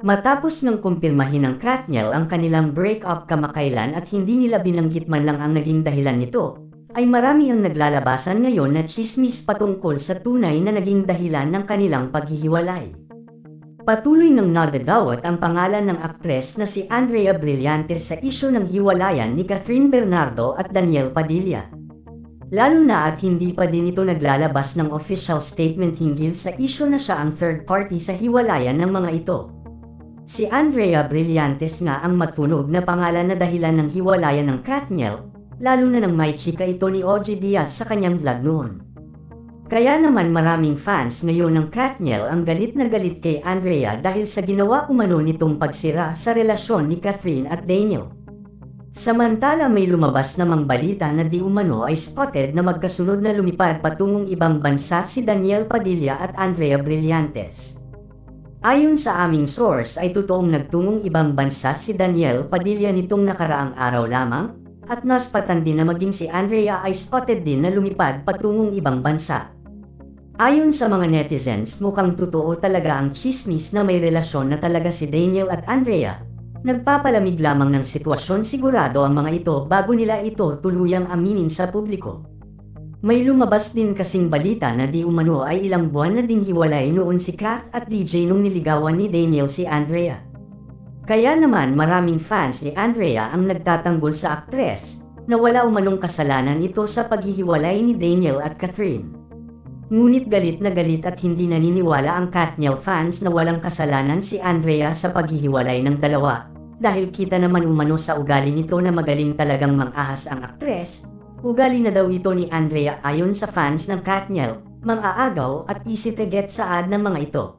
Matapos ng kumpirmahin ng Katniel ang kanilang break-up kamakailan at hindi nila binanggit man lang ang naging dahilan nito, ay marami ang naglalabasan ngayon na tsismis patungkol sa tunay na naging dahilan ng kanilang paghihiwalay. Patuloy ng nadadawat ang pangalan ng aktres na si Andrea Brillantes sa isyu ng hiwalayan ni Catherine Bernardo at Daniel Padilla. Lalo na at hindi pa din ito naglalabas ng official statement hinggil sa isyu na siya ang third party sa hiwalayan ng mga ito. Si Andrea Brillantes nga ang matunog na pangalan na dahilan ng hiwalayan ng Katniel, lalo na nang may chika ito ni OG Diaz sa kanyang vlog noon. Kaya naman maraming fans ngayon ng Katniel ang galit na galit kay Andrea dahil sa ginawa umano nitong pagsira sa relasyon ni Catherine at Daniel. Samantala may lumabas namang balita na di umano ay spotted na magkasunod na lumipad patungong ibang bansa si Daniel Padilla at Andrea Brillantes. Ayon sa aming source ay totoong nagtungong ibang bansa si Daniel Padilla nitong nakaraang araw lamang, at naspatan din na maging si Andrea ay spotted din na lumipad patungong ibang bansa. Ayon sa mga netizens, mukhang totoo talaga ang chismis na may relasyon na talaga si Daniel at Andrea. Nagpapalamig lamang ng sitwasyon sigurado ang mga ito bago nila ito tuluyang aminin sa publiko. May lumabas din kasing balita na di umano ay ilang buwan na ding hiwalay noon si Kat at DJ nung niligawan ni Daniel si Andrea. Kaya naman maraming fans ni Andrea ang nagtatanggol sa aktres na wala umanong kasalanan ito sa paghihiwalay ni Daniel at Catherine. Ngunit galit na galit at hindi naniniwala ang Katniel fans na walang kasalanan si Andrea sa paghihiwalay ng dalawa, dahil kita naman umano sa ugali nito na magaling talagang mang-ahas ang aktres. Ugali na daw ito ni Andrea ayon sa fans ng Katniel, mang-aagaw at easy to get saad ng mga ito.